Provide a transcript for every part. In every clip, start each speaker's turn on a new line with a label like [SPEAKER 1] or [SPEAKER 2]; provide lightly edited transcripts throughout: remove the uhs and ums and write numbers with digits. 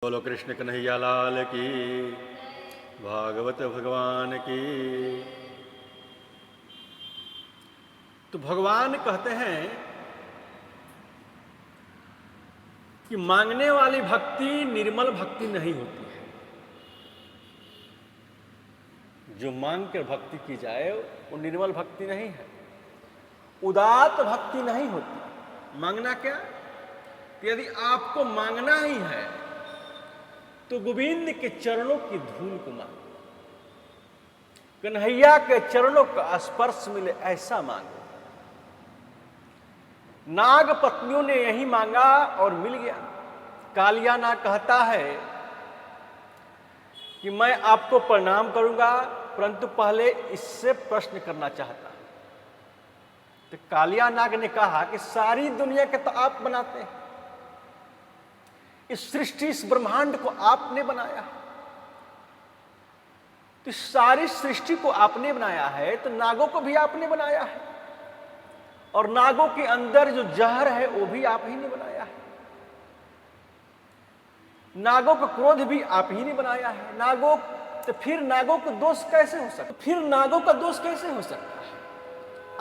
[SPEAKER 1] बोलो कृष्ण कन्हैया लाल की, भागवत भगवान की। तो भगवान कहते हैं कि मांगने वाली भक्ति निर्मल भक्ति नहीं होती है। जो मांग कर भक्ति की जाए वो निर्मल भक्ति नहीं है, उदात्त भक्ति नहीं होती। मांगना क्या कि यदि आपको मांगना ही है तो गोविंद के चरणों की धूल को मांगो, कन्हैया के चरणों का स्पर्श मिले ऐसा मांगो। नाग पत्नियों ने यही मांगा और मिल गया। कालिया नाग कहता है कि मैं आपको प्रणाम करूंगा, परंतु पहले इससे प्रश्न करना चाहता हूं। तो कालिया नाग ने कहा कि सारी दुनिया के तो आप बनाते हैं, इस सृष्टि इस ब्रह्मांड को आपने बनाया है, तो इस सारी सृष्टि को आपने बनाया है तो नागों को भी आपने बनाया है, और नागों के अंदर जो जहर है वो भी आप ही ने बनाया है। नागों का क्रोध भी आप ही ने बनाया है। नागों तो फिर नागों का दोष कैसे हो सकता, फिर नागों का दोष कैसे हो सकता है?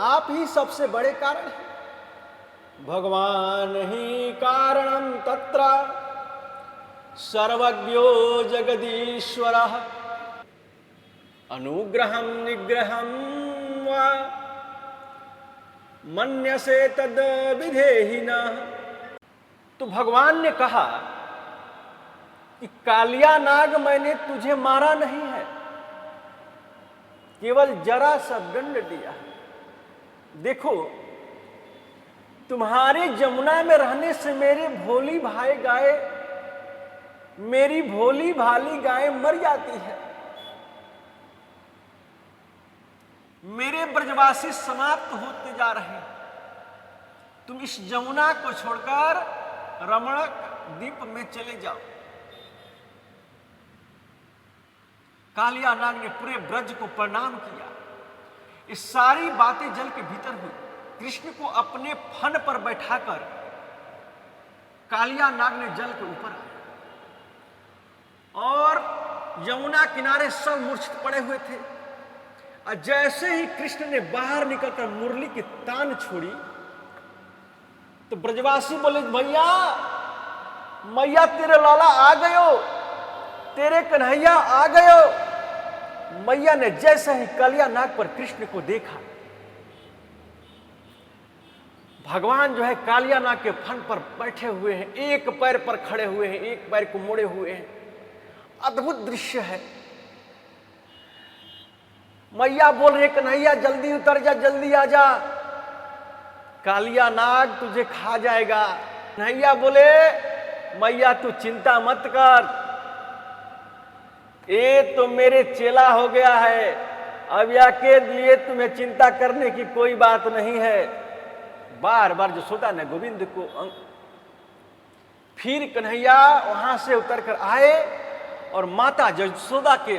[SPEAKER 1] आप ही सबसे बड़े कारण हैं। भगवान ही कारणम तत्र सर्वज्ञो जगदीश्वरः अनुग्रहं निग्रहं वा मन्यसे तद विधेहि नः। तो भगवान ने कहा कि कालिया नाग मैंने तुझे मारा नहीं है, केवल जरा सा दंड दिया। देखो, तुम्हारे जमुना में रहने से मेरे भोली भाई गाय, मेरी भोली भाली गाय मर जाती है, मेरे ब्रजवासी समाप्त होते जा रहे हैं। तुम इस जमुना को छोड़कर रमणक द्वीप में चले जाओ। कालिया नाग ने पूरे ब्रज को प्रणाम किया। ये सारी बातें जल के भीतर हुई। कृष्ण को अपने फन पर बैठाकर कालिया नाग ने जल के ऊपर आया, और यमुना किनारे सब मूर्छित पड़े हुए थे। और जैसे ही कृष्ण ने बाहर निकलकर मुरली की तान छोड़ी तो ब्रजवासी बोले, भैया मैया तेरे लाला आ गयो, तेरे कन्हैया आ गयो। मैया ने जैसे ही कालिया नाग पर कृष्ण को देखा, भगवान जो है कालिया नाग के फन पर बैठे हुए हैं, एक पैर पर खड़े हुए हैं, एक पैर को मोड़े हुए हैं। अद्भुत दृश्य है। मैया बोल रही, कन्हैया जल्दी उतर जा, जल्दी आ जा, कालिया नाग तुझे खा जाएगा। कन्हैया बोले, मैया तू चिंता मत कर, ये तो मेरे चेला हो गया है, अब या के लिए तुम्हें चिंता करने की कोई बात नहीं है। बार बार यशोदा ने गोविंद को फिर कन्हैया वहां से उतर कर आए और माता यशोदा के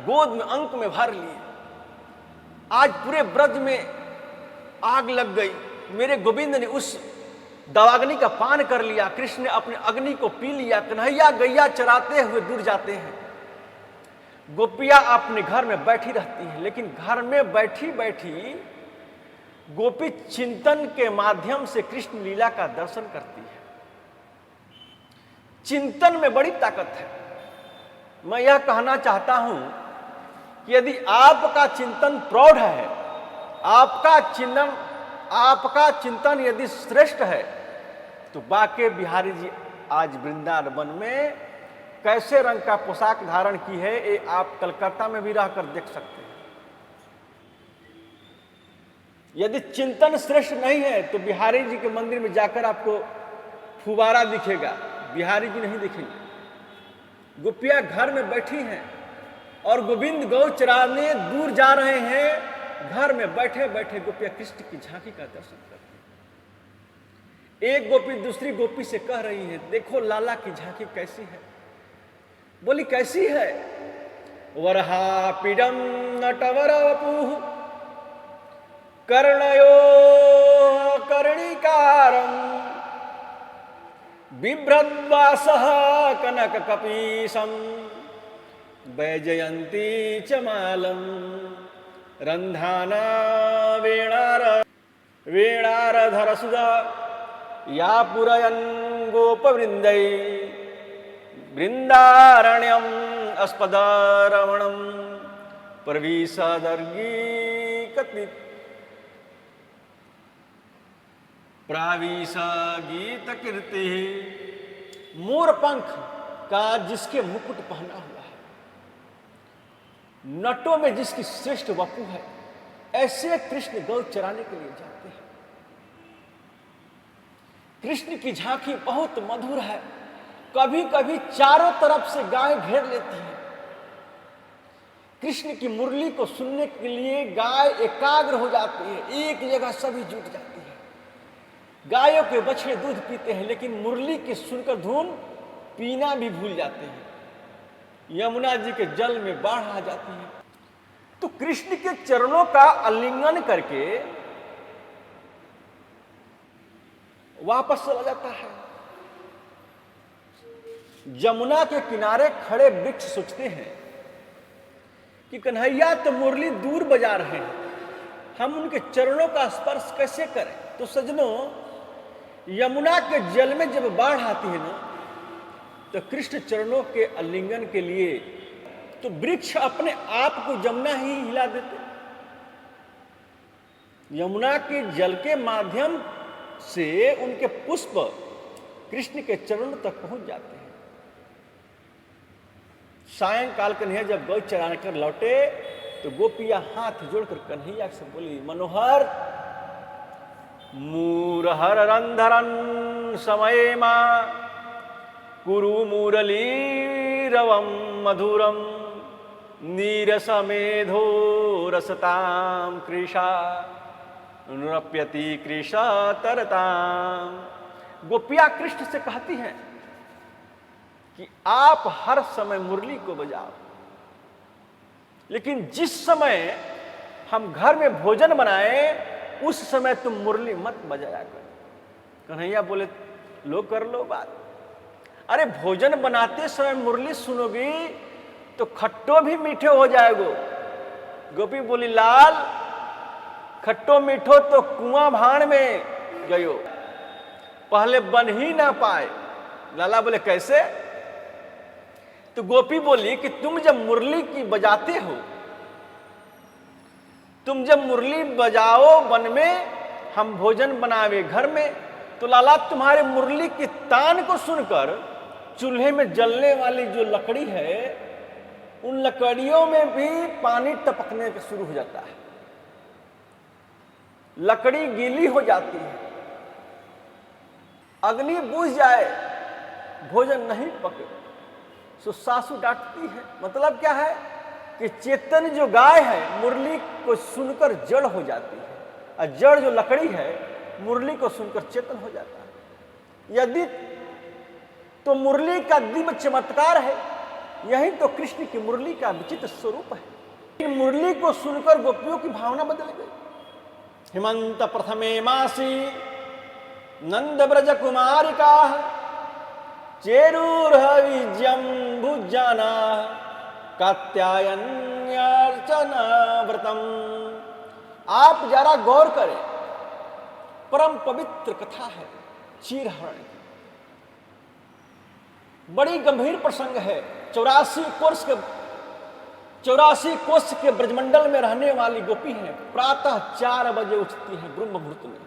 [SPEAKER 1] गोद में अंक में भर लिए। आज पूरे ब्रज में आग लग गई। मेरे गोविंद ने उस दावाग्नि का पान कर लिया, कृष्ण ने अपने अग्नि को पी लिया। कन्हैया गैया चराते हुए दूर जाते हैं। गोपियां अपने घर में बैठी रहती हैं, लेकिन घर में बैठी बैठी गोपी चिंतन के माध्यम से कृष्ण लीला का दर्शन करती है। चिंतन में बड़ी ताकत है। मैं यह कहना चाहता हूं कि यदि आपका चिंतन प्रौढ़ है, आपका चिंतन यदि श्रेष्ठ है, तो बाके बिहारी जी आज वृंदावन में कैसे रंग का पोशाक धारण की है, ये आप कलकत्ता में भी रहकर देख सकते हैं। यदि चिंतन श्रेष्ठ नहीं है तो बिहारी जी के मंदिर में जाकर आपको फुवारा दिखेगा, बिहारी जी नहीं दिखेंगे। गोपियां घर में बैठी हैं और गोविंद गौ चराने दूर जा रहे हैं। घर में बैठे बैठे गोपियां कृष्ण की झांकी का दर्शन करती हैं। एक गोपी दूसरी गोपी से कह रही है, देखो लाला की झांकी कैसी है। बोली, कैसी है? वरहा पीडम नटवर वपुः कर्णयो कर्णिकारं बिभ्रद्वासः कनककपीशं वैजयन्ती च मालं रन्धाना वेणारधरसुधा या पुरयन् गोपवृन्दै वृन्दारण्यम् अस्पदारमणं प्रवीशदर्गीकति प्रावीश गीत कीर्ति। मोर पंख का जिसके मुकुट पहना हुआ है, नटों में जिसकी श्रेष्ठ वपु है, ऐसे कृष्ण गौ चराने के लिए जाते हैं। कृष्ण की झांकी बहुत मधुर है। कभी कभी चारों तरफ से गाय घेर लेती है। कृष्ण की मुरली को सुनने के लिए गाय एकाग्र हो जाती है, एक जगह सभी जुट जाती है। गायों के बछड़े दूध पीते हैं, लेकिन मुरली की सुनकर धुन पीना भी भूल जाते हैं। यमुना जी के जल में बाढ़ आ जाती है। तो कृष्ण के चरणों का आलिंगन करके वापस चला जाता है। यमुना के किनारे खड़े वृक्ष सोचते हैं कि कन्हैया तो मुरली दूर बजा रहे हैं, हम उनके चरणों का स्पर्श कैसे करें। तो सजनों, यमुना के जल में जब बाढ़ आती है ना, तो कृष्ण चरणों के आलिंगन के लिए तो वृक्ष अपने आप को यमुना ही हिला देते। यमुना के जल के माध्यम से उनके पुष्प कृष्ण के चरणों तक पहुंच जाते हैं। सायंकाल कन्हैया जब गौ चरा कर लौटे तो गोपियां हाथ जोड़कर कन्हैया से बोली, मनोहर मूरहर रंधरन समय मां कुरु मुरलीरवं मधुरम नीरसमेधो रसतां कृषा नृप्यति कृषा तरताम। गोपियां कृष्ण से कहती हैं कि आप हर समय मुरली को बजाओ, लेकिन जिस समय हम घर में भोजन बनाए उस समय तुम मुरली मत बजाया करो। कन्हैया बोले, लो कर लो बात। अरे भोजन बनाते समय मुरली सुनोगी तो खट्टो भी मीठे हो जाएगो। गोपी बोली, लाल खट्टो मीठो तो कुआं भाण में गयो, पहले बन ही ना पाए। लाला बोले, कैसे? तो गोपी बोली कि तुम जब मुरली की बजाते हो, तुम जब मुरली बजाओ वन में, हम भोजन बनावे घर में, तो लाला तुम्हारे मुरली की तान को सुनकर चूल्हे में जलने वाली जो लकड़ी है, उन लकड़ियों में भी पानी टपकने के शुरू हो जाता है, लकड़ी गीली हो जाती है। अग्नि बुझ जाए, भोजन नहीं पके, सो सासू डांटती है। मतलब क्या है कि चेतन जो गाय है मुरली को सुनकर जड़ हो जाती है, और जड़ जो लकड़ी है मुरली को सुनकर चेतन हो जाता है। यदि तो मुरली का दिव्य चमत्कार है, यही तो कृष्ण की मुरली का विचित्र स्वरूप है। मुरली को सुनकर गोपियों की भावना बदल गई। हेमंत प्रथमे मासी नंद ब्रज कुमारिका चेरुर्हविज्यं भुजाना कात्यायन्यार्चना व्रतम। आप जरा गौर करें, परम पवित्र कथा है चीरहरण की। बड़ी गंभीर प्रसंग है। 84 कोष के ब्रजमंडल में रहने वाली गोपी हैं। प्रातः 4 बजे उठती हैं ब्रह्म मुहूर्त में।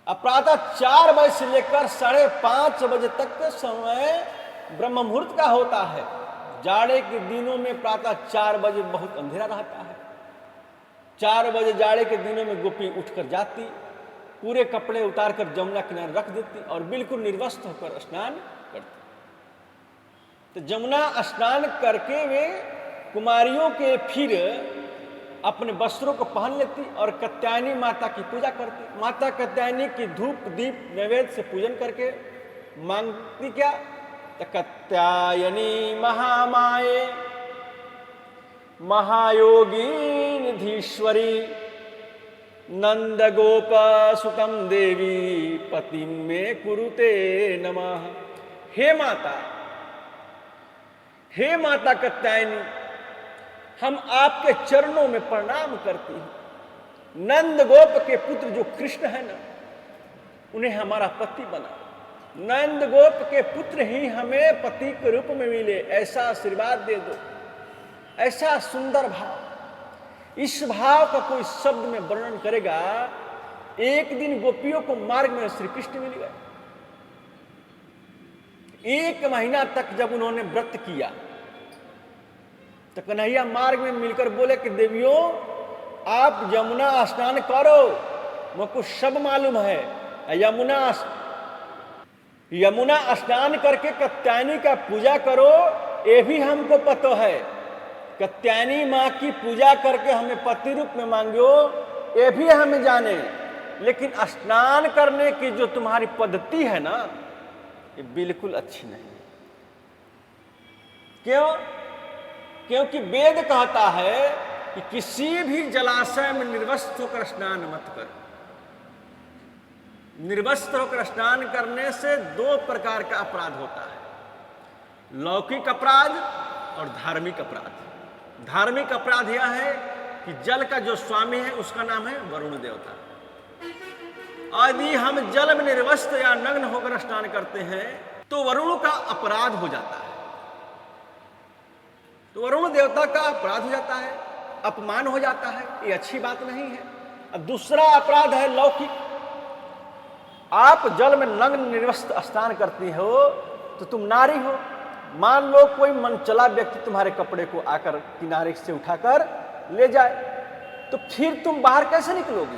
[SPEAKER 1] अब प्रातः 4 बजे से लेकर 5:30 बजे तक का समय ब्रह्म मुहूर्त का होता है। जाड़े के दिनों में प्रातः 4 बजे बहुत अंधेरा रहता है। 4 बजे जाड़े के दिनों में गोपी उठकर जाती, पूरे कपड़े उतारकर जमुना किनारे रख देती और बिल्कुल निर्वस्त्र होकर स्नान करती। तो जमुना स्नान करके वे कुमारियों के फिर अपने वस्त्रों को पहन लेती और कात्यायनी माता की पूजा करती। माता कात्यायनी की धूप दीप नैवेद्य से पूजन करके मांगती क्या? तो कात्यायनी महामाये महायोगी निधीश्वरी नंद गोप सुतम देवी पतिम में कुरुते नमः। हे माता कात्यायनी, हम आपके चरणों में प्रणाम करती हैं। नंद गोप के पुत्र जो कृष्ण है ना, उन्हें हमारा पति बना। नंद गोप के पुत्र ही हमें पति के रूप में मिले, ऐसा आशीर्वाद दे दो। ऐसा सुंदर भाव, इस भाव का कोई शब्द में वर्णन करेगा। एक दिन गोपियों को मार्ग में श्री कृष्ण मिल गए। 1 महीना तक जब उन्होंने व्रत किया तो कन्हैया मार्ग में मिलकर बोले कि देवियों, आप यमुना स्नान करो, मुझको सब मालूम है। यमुना स्नान करके कात्यायनी का पूजा करो, ये भी हमको पता है। कात्यायनी माँ की पूजा करके हमें पति रूप में मांगो, ये भी हमें जाने। लेकिन स्नान करने की जो तुम्हारी पद्धति है ना, ये बिल्कुल अच्छी नहीं है। क्यों? क्योंकि वेद कहता है कि किसी भी जलाशय में निर्वस्त्र होकर स्नान मत कर। निर्वस्त्र होकर स्नान करने से 2 प्रकार का अपराध होता है, लौकिक अपराध और धार्मिक अपराध। धार्मिक अपराध यह है कि जल का जो स्वामी है उसका नाम है वरुण देवता। यदि हम जल में निर्वस्त्र या नग्न होकर स्नान करते हैं तो वरुण का अपराध हो जाता है, तो वरुण देवता का अपराध हो जाता है, अपमान हो जाता है। ये अच्छी बात नहीं है। अब दूसरा अपराध है लौकिक। आप जल में नग्न निर्वस्त्र स्नान करती हो तो तुम नारी हो। मान लो कोई मनचला व्यक्ति तुम्हारे कपड़े को आकर किनारे से उठाकर ले जाए, तो फिर तुम बाहर कैसे निकलोगी?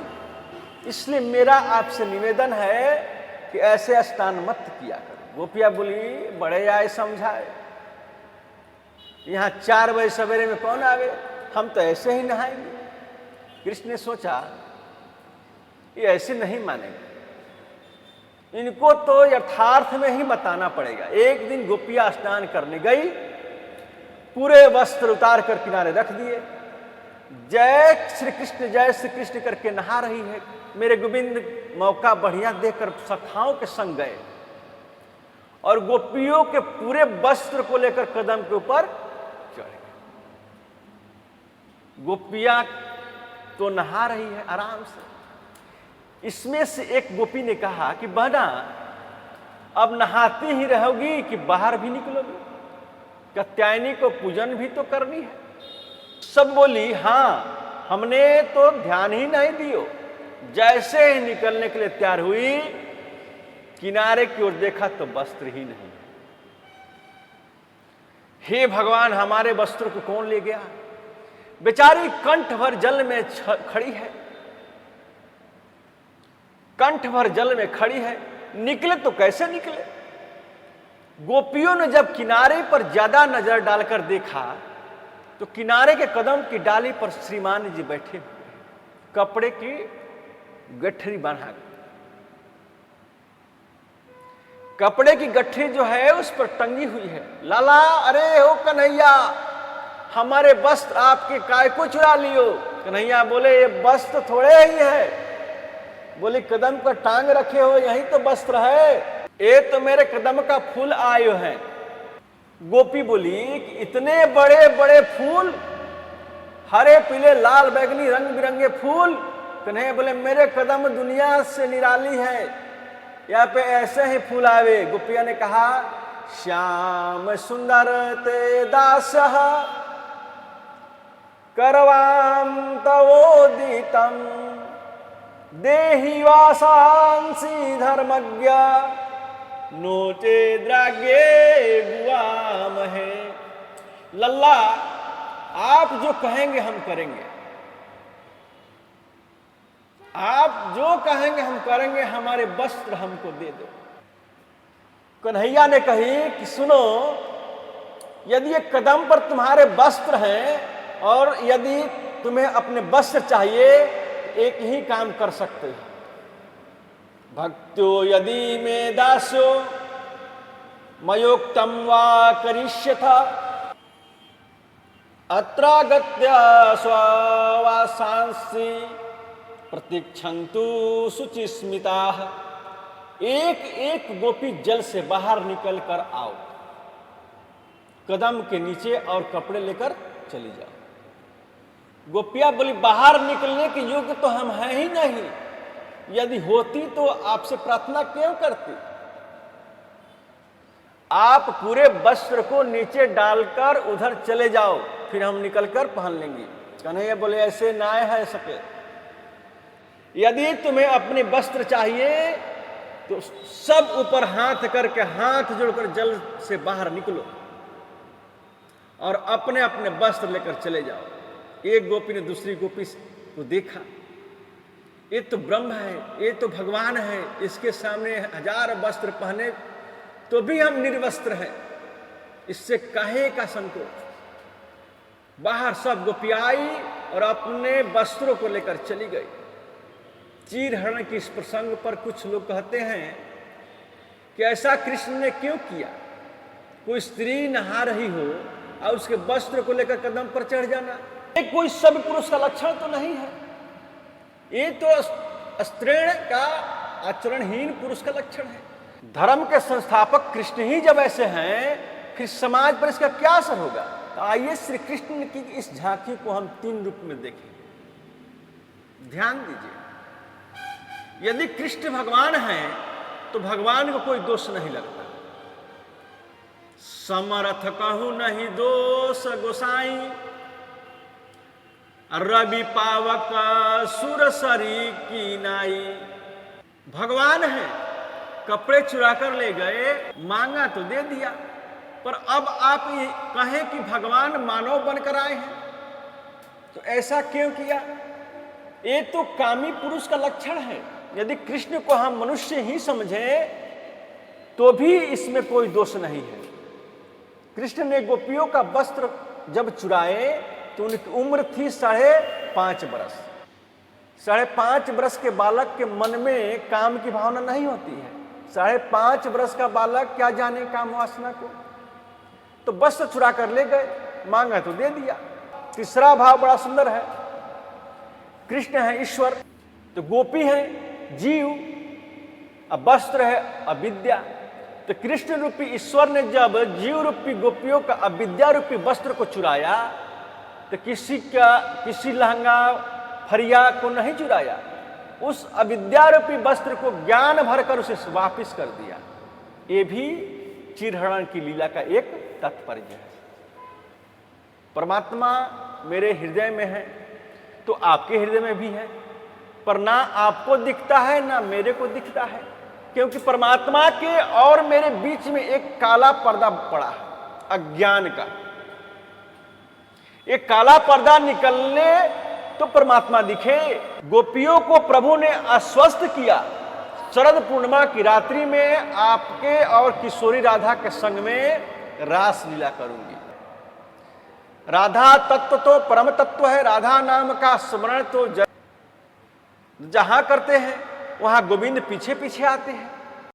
[SPEAKER 1] इसलिए मेरा आपसे निवेदन है कि ऐसे स्नान मत किया करो। गोपिया बोली, बड़े आए समझाए, यहाँ 4 बजे सवेरे में कौन आवे, हम तो ऐसे ही नहाएंगे। कृष्ण ने सोचा ये ऐसे नहीं मानेंगे, इनको तो यथार्थ में ही बताना पड़ेगा। एक दिन गोपिया स्नान करने गई, पूरे वस्त्र उतार कर किनारे रख दिए, जय श्री कृष्ण करके नहा रही है। मेरे गोविंद मौका बढ़िया देखकर सखाओं के संग गए और गोपियों के पूरे वस्त्र को लेकर कदम के ऊपर चढ़ गए। गोपियां तो नहा रही है आराम से। इसमें से एक गोपी ने कहा कि बहना, अब नहाती ही रहोगी कि बाहर भी निकलोगी? कात्यायनी को पूजन भी तो करनी है। सब बोली, हाँ, हमने तो ध्यान ही नहीं दियो। जैसे ही निकलने के लिए तैयार हुई, किनारे की ओर देखा तो वस्त्र ही नहीं। हे भगवान, हमारे वस्त्र को कौन ले गया? बेचारी कंठ भर जल में खड़ी है, कंठ भर जल में खड़ी है, निकले तो कैसे निकले? गोपियों ने जब किनारे पर ज्यादा नजर डालकर देखा तो किनारे के कदम की डाली पर श्रीमान जी बैठे हुए, कपड़े की गठरी बांधा, कपड़े की गठरी जो है उस पर टंगी हुई है। लाला, अरे हो कन्हैया, हमारे वस्त्र आपके काय को चुरा लियो। कन्हैया बोले, ये वस्त्र थोड़े ही है। बोले, कदम पर टांग रखे हो, यही तो वस्त्र है। ये तो मेरे कदम का फूल आयो है। गोपी बोली कि इतने बड़े बड़े फूल, हरे पीले लाल बैगनी रंग बिरंगे फूल। कन्हैया बोले, मेरे कदम दुनिया से निराली है, यहाँ पे ऐसे ही फूल आवे। गोपिया ने कहा, श्याम सुंदर ते दास करवाम तवोदितम देहि वासांसी धर्मज्ञ नोचे द्रागे बुआमहे। लल्ला, आप जो कहेंगे हम करेंगे, आप जो कहेंगे हम करेंगे, हमारे वस्त्र हमको दे दो। कन्हैया ने कही कि सुनो, यदि ये कदम पर तुम्हारे वस्त्र हैं और यदि तुम्हें अपने वस्त्र चाहिए, एक ही काम कर सकते हो। भक्त्यो यदि मे दास्यो मयोक्तम वा करिष्यथा अत्रागत्य स्ववासांसि प्रतीक्षन्तु शुचिस्मिता। एक एक गोपी जल से बाहर निकल कर आओ, कदम के नीचे और कपड़े लेकर चली जाओ। गोपियां बोली बाहर निकलने के योग्य तो हम हैं ही नहीं, यदि होती तो आपसे प्रार्थना क्यों करती। आप पूरे वस्त्र को नीचे डालकर उधर चले जाओ, फिर हम निकलकर पहन लेंगे। कन्हैया बोले ऐसे ना है सके, यदि तुम्हें अपने वस्त्र चाहिए तो सब ऊपर हाथ करके हाथ जोड़कर जल से बाहर निकलो और अपने अपने वस्त्र लेकर चले जाओ। एक गोपी ने दूसरी गोपी को देखा, ये तो ब्रह्म है, ये तो भगवान है, इसके सामने हजार वस्त्र पहने तो भी हम निर्वस्त्र हैं, इससे काहे का संकोच। बाहर सब गोपी आई और अपने वस्त्रों को लेकर चली गई। चीरहरण की इस प्रसंग पर कुछ लोग कहते हैं कि ऐसा कृष्ण ने क्यों किया। कोई स्त्री नहा रही हो और उसके वस्त्र को लेकर कदम पर चढ़ जाना, ये कोई सब पुरुष का लक्षण तो नहीं है। ये तो स्त्रीण का आचरणहीन पुरुष का लक्षण है। धर्म के संस्थापक कृष्ण ही जब ऐसे हैं, फिर समाज पर इसका क्या असर होगा। तो आइए श्री कृष्ण की इस झांकी को हम 3 रूप में देखें। ध्यान दीजिए, यदि कृष्ण भगवान हैं तो भगवान को कोई दोष नहीं लगता। समर्थ कहूं नहीं दोष गोसाई, रवि पावक सुरसरी की नाई। भगवान है, कपड़े चुरा कर ले गए, मांगा तो दे दिया, पर अब आप ये कहें कि भगवान मानव बनकर आए हैं, तो ऐसा क्यों किया। ये तो कामी पुरुष का लक्षण है। यदि कृष्ण को हम मनुष्य ही समझें तो भी इसमें कोई दोष नहीं है। कृष्ण ने गोपियों का वस्त्र जब चुराए तो उनकी उम्र थी 5.5 बरस। 5.5 बरस के बालक के मन में काम की भावना नहीं होती है। 5.5 बरस का बालक क्या जाने काम वासना को। तो वस्त्र चुरा कर ले गए, मांगा तो दे दिया। तीसरा भाव बड़ा सुंदर है। कृष्ण है ईश्वर, तो गोपी है जीव, अब वस्त्र है अविद्या। तो कृष्ण रूपी ईश्वर ने जब जीव रूपी गोपियों का अविद्या रूपी वस्त्र को चुराया तो किसी लहंगा फरिया को नहीं चुराया, उस अविद्या रूपी वस्त्र को ज्ञान भरकर उसे वापिस कर दिया। ये भी चीरहरण की लीला का एक तात्पर्य है। परमात्मा मेरे हृदय में है तो आपके हृदय में भी है, पर ना आपको दिखता है ना मेरे को दिखता है, क्योंकि परमात्मा के और मेरे बीच में एक काला पर्दा पड़ा है, अज्ञान का। एक काला पर्दा निकलने तो परमात्मा दिखे। गोपियों को प्रभु ने आश्वस्त किया, शरद पूर्णिमा की रात्रि में आपके और किशोरी राधा के संग में रास लीला करूंगी। राधा तत्व तो परम तत्व है, राधा नाम का स्मरण तो जहां करते हैं वहां गोविंद पीछे पीछे आते हैं।